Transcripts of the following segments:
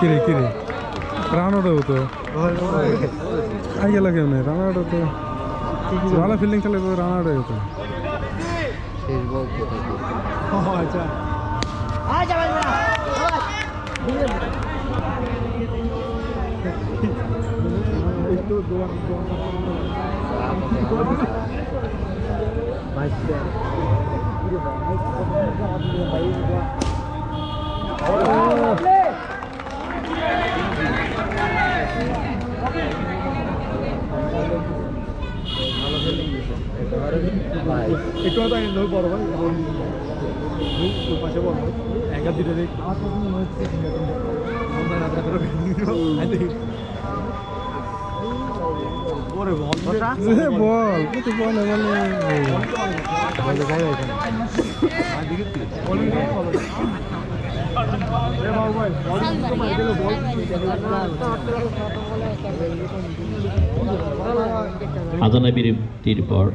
কিরে কিরে রানাটা হতো আই গেল কেমন রানাটা তো ভালো ফিল্ডিং খেলে তো রানাটা হতো একটু বড় ভাই পাশে বড় একা দিতে দেখ বল কত বল আজানা বিরতির পর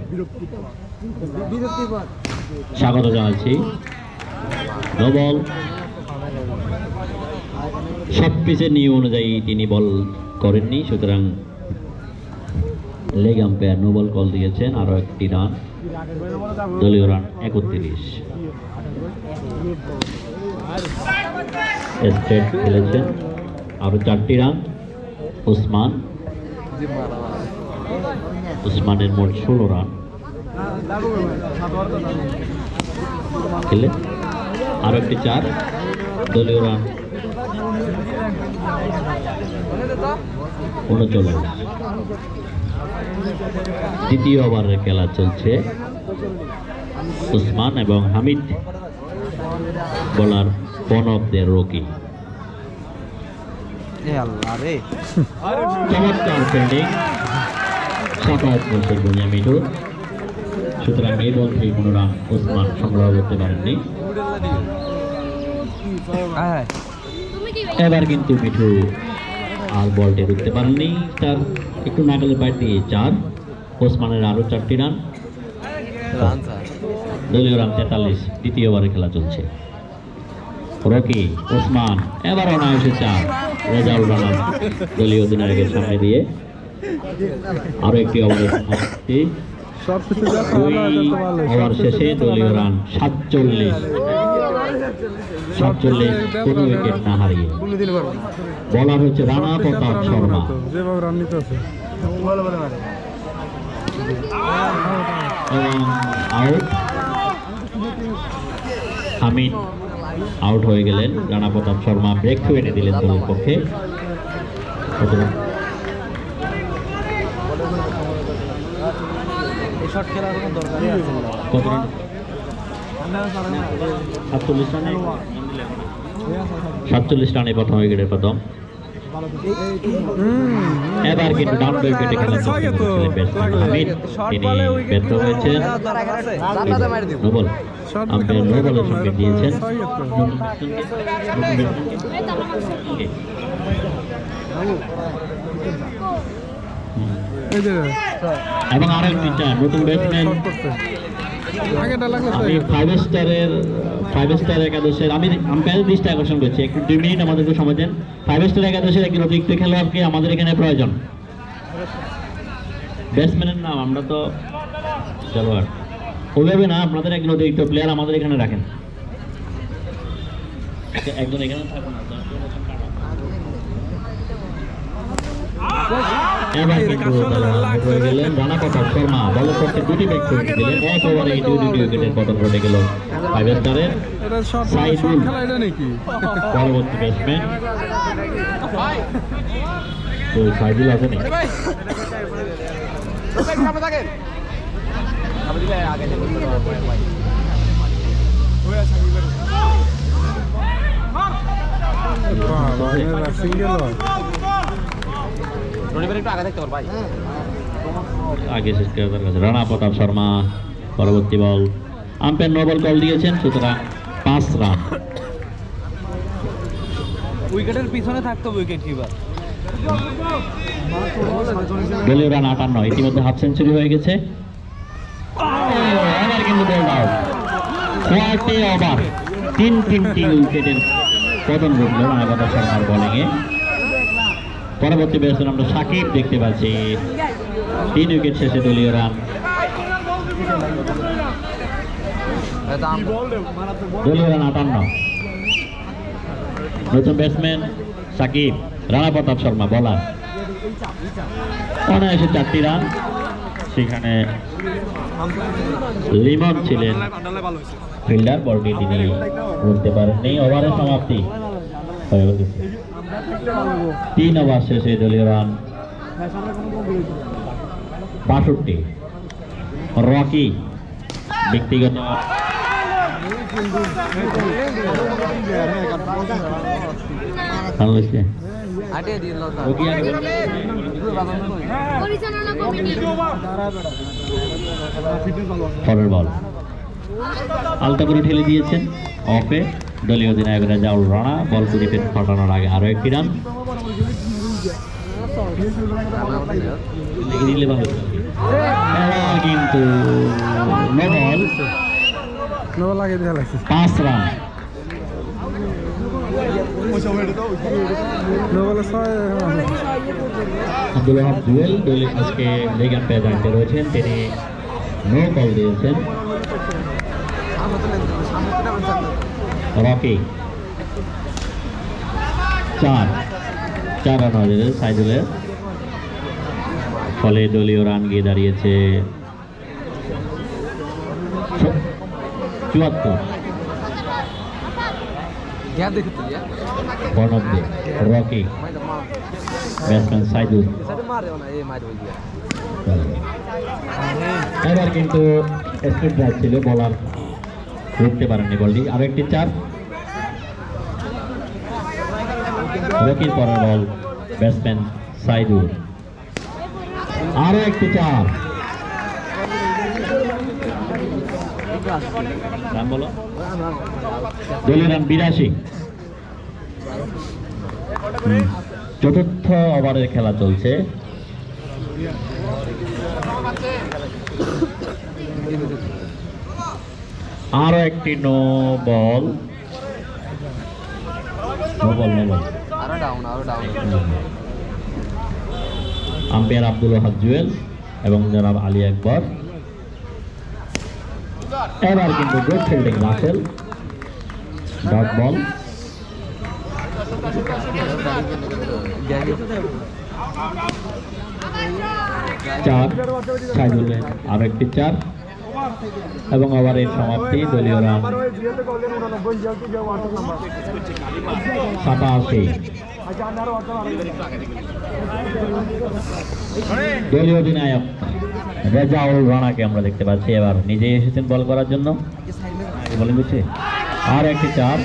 স্বাগত জানাচ্ছি। নো বল, সব পিচের নিয়ম অনুযায়ী তিনি বল করেননি, সুতরাং leg umpire no ball call দিয়েছেন। আরো একটি রান, দলীয় রান 31। স্ট্রেট খেলেছেন, আরো 4টি রান। উসমানের মোট 16 রান খেলে আরো একটি 4, দলীয় রান 39। দ্বিতীয় ওভারের খেলা চলছে। উসমান এবং হামিদ বোলার বনকদের রকি। চমৎকার ফিল্ডিং, 27 বছর বনিয়া মিঠুর, সুতরাং এই বল থেকে কোনো রান উসমান সংগ্রহ করতে পারেননি। এবার কিন্তু মিঠু আর বলটি রুখতে পারেননি, তার একটু নাগালের বাইরে দিয়ে 4। ওসমানের আরো 4টি রান, দলীয় রান 43। দ্বিতীয় ওভারে খেলা চলছে। রকি, ওসমান, এবার অনায়াসে 4। রেজাউল রানা দলীয় অধিনায়কের সামনে দিয়ে আরো একটি ওভারের সমাপ্তি। ওভার শেষে দলীয় রান 47। কোনো উইকেট না হারিয়ে। বলার হচ্ছে রানা প্রতাপ শর্মা। আউট, হামিদ আউট হয়ে গেলেন। রানা প্রতাপ শর্মা ব্রেক থ্রু এনে দিলেন দলের পক্ষে। কত রান? 47 রানে প্রথম উইকেটের প্রথম। এবার কিন্তু ডাউন উইকেটে খেলা হামিদ, তিনি ব্যর্থ হয়েছেন। নোবল আম্পায়ার নোবলের সঙ্গে দিয়েছেন এবং আরেকটি নতুন ব্যাটসম্যান। আমি 5 স্টার একাদশের আমি আম্পায়ারের দৃষ্টি আকর্ষণ করছি। একটু 2 মিনিট আমাদেরকে সময় দেন। 5 স্টার একাদশের একজন অতিরিক্ত খেলোয়াড়কে আমাদের এখানে প্রয়োজন। ব্যাটসম্যানের নাম আমরা তো খেলোয়াড় ওইভাবে না, আপনাদের একজন অতিরিক্ত প্লেয়ার আমাদের এখানে রাখেন। একজন এখানে থাকুন। এবার কিন্তু হয়ে গেলেন রানা প্রতাপ শর্মা। দলের পক্ষে 2টি ব্যাট করে দিলেন। এক ওভারে 2 উইকেটের পতন ঘটে গেল 5 স্টারের। পরবর্তী ব্যাটসম্যান তো সাইদুল আছে নাকি? আগে শেষ করে রানা প্রতাপ শর্মা। পরবর্তী বল, আম্পায়ার নো বল কল দিয়েছেন, সুতরাং 5 রান। উইকেটের পিছনে থাকতো উইকেট কিপার। দলীয় রান 58, ইতিমধ্যে হাফ সেঞ্চুরি হয়ে গেছে। এবার কিন্তু বল আউট। কোয়ার্টে ওভার 3 উইকেটের পতন ঘটল রানাঘাটা শর্মার বোলিংয়ে। পরবর্তী ব্যাটসম্যান আমরা সাকিব দেখতে পাচ্ছি। 3 উইকেট শেষে দলীয় রান। দলীয় রান 58। নতুন ব্যাটসম্যান সাকিব, রানা প্রতাপ শর্মা বলার। অনায়াসে 4টি রান। সেখানে লিমন ছিলেন ফিল্ডার, বলটি তিনি উঠতে পারেননি। ওভারের সমাপ্তি হয়ে গেছে। 3 ওভার শেষে দলীয় রান 62। রকি ব্যক্তিগত পরের বল আলতা করে ঠেলে দিয়েছেন অফে। দলীয় অধিনায়ক রেজাউল রানা বল কুড়িতে ফাটানোর আগে আরো একটি রান। কিন্তু নবল আগে দেখা লাগছে 5 রান। নবলে 6 আব্দুল ওয়াহাব জুয়েল দলীয় আজকে লেগ আম্পায়ার দায়িত্বে রয়েছেন, তিনি নো কল দিয়েছেন। রকি 4 রান হয়েছে সাইদুলের, ফলে দলীয় রান গিয়ে দাঁড়িয়েছে 74। বর্ণব্দে রকি, ব্যাটসম্যান সাইদুল। এবার কিন্তু স্ট্রেট ড্রাইভ ছিল, বলার রুখতে পারেননি বলটি। আরো একটি 4। রকির পরের বল ব্যাটসম্যান সাইদুল। আরো একটি 4। রান বলো। দলীয় রান 82। চতুর্থ ওভারের খেলা চলছে। আরো একটি no ball. Umpire Abdul Wahab Jewel এবং জনাব আলী আকবর। এবার কিন্তু good fielding Rasel, dot ball. 4 সাইদুলের আরো একটি 4 এবং ওভারের সমাপ্তি। দলীয় রান 87। দলীয় অধিনায়ক রেজাউল রানাকে আমরা দেখতে পাচ্ছি, এবার নিজেই এসেছেন বল করার জন্য। বলেন দিচ্ছে আর একটি 4।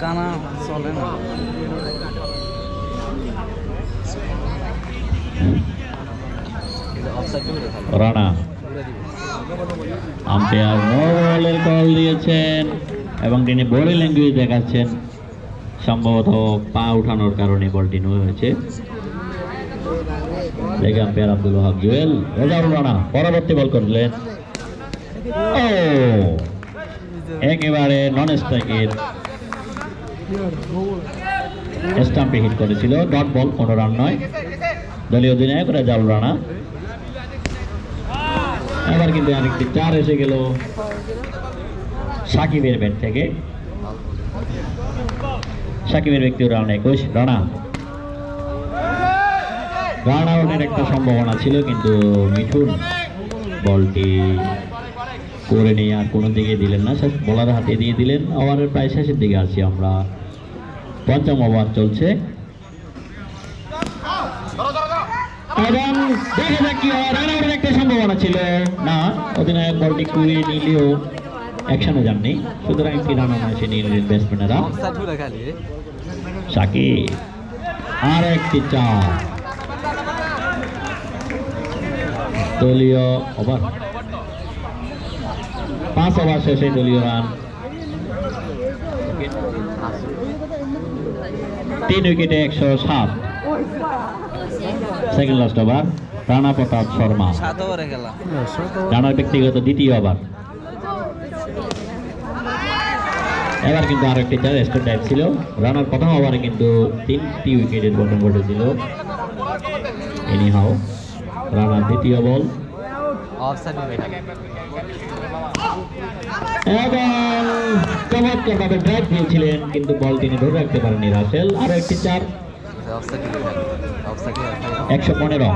কানা চলে না। রানা আম্পায়ার নো বলের কল দিয়েছেন এবং তিনি বডি ল্যাঙ্গুয়েজ দেখাচ্ছেন, সম্ভবত পা উঠানোর কারণে বলটি নো হয়েছে। Leg umpire Abdul Wahab Jewel. রেজাউল রানা পরবর্তী বল করলেন। ও একেবারে নন স্ট্রাইকের স্টাম্পে হিট করেছিল, ডট বল, কোনো রান নয়। দলীয় অধিনায়ক রেজাউল রানা। এবার কিন্তু আরেকটি 4 এসে গেল সাকিবের ব্যাট থেকে। সাকিবের ব্যক্তিগত রান 21। রান আউটের একটা সম্ভাবনা ছিল, কিন্তু মিঠুন বলটি করে নিয়ে আর কোনো দিকে দিলেন না, বলার হাতে দিয়ে দিলেন। ওভারের প্রায় শেষের দিকে আছি আমরা, 5ম ওভার চলছে এবং দেখা যাক কি হয়। রান আউটের একটা সম্ভাবনা ছিল না, অধিনায়ক বলটি কুড়িয়ে নিলেও অ্যাকশনে যাননি, সুতরাং একটি রান এসে নিয়ে নিলেন ব্যাটসম্যানেরা। সাকিব আর একটি 4। দলীয় ওভার 5 ওভার শেষে দলীয় রান উইকেট 3 উইকেটে 107। সেকেন্ড লাস্ট ওভার, রানা প্রতাপ শর্মা 7 ওভারে খেলা। রানার ব্যক্তিগত দ্বিতীয় ওভার। এবার কিন্তু আরো একটি চার এক্সট্রা টাইম ছিল। রানার প্রথম ওভারে কিন্তু 3টি উইকেটের পতন ঘটেছিল। এনিহাও রানার দ্বিতীয় বল অফসাইড এবং চমৎকারভাবে ড্রাইভ দিয়েছিলেন, কিন্তু বল তিনি ধরে রাখতে পারেননি রাসেল। আরো একটি চার, 115।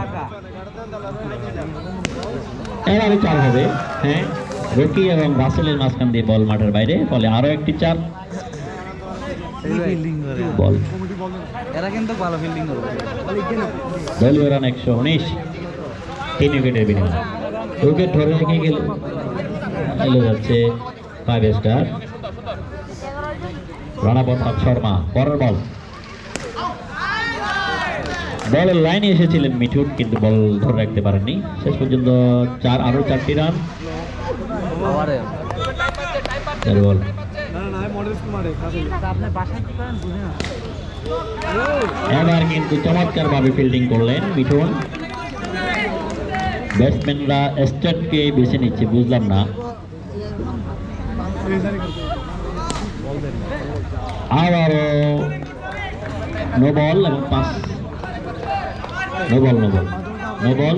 এবারে চার হবে। হ্যাঁ, রকি এবং রাসেলের মাঝখান দিয়ে বল মাঠের বাইরে, ফলে আরো একটি চার। ফিল্ডিং করে বল এরা কিন্তু ভালো ফিল্ডিং করবে। দলীয় রান 119, 3 উইকেটের বিনিময়ে। উইকেট ধরে রেখে চলে যাচ্ছে 5 স্টার রানা প্রতাপ শর্মা। পরের বল, বলের লাইনে এসেছিলেন মিঠুন, কিন্তু বল ধরে রাখতে পারেননি। শেষ পর্যন্ত আরো 4টি রান। বল এবার কিন্তু চমৎকার ভাবে ফিল্ডিং করলেন মিঠুন। ব্যাটসম্যানরা স্ট্রেটকে বেছে নিচ্ছে, বুঝলাম না। আবারও নো বল এবং 5 নো বল।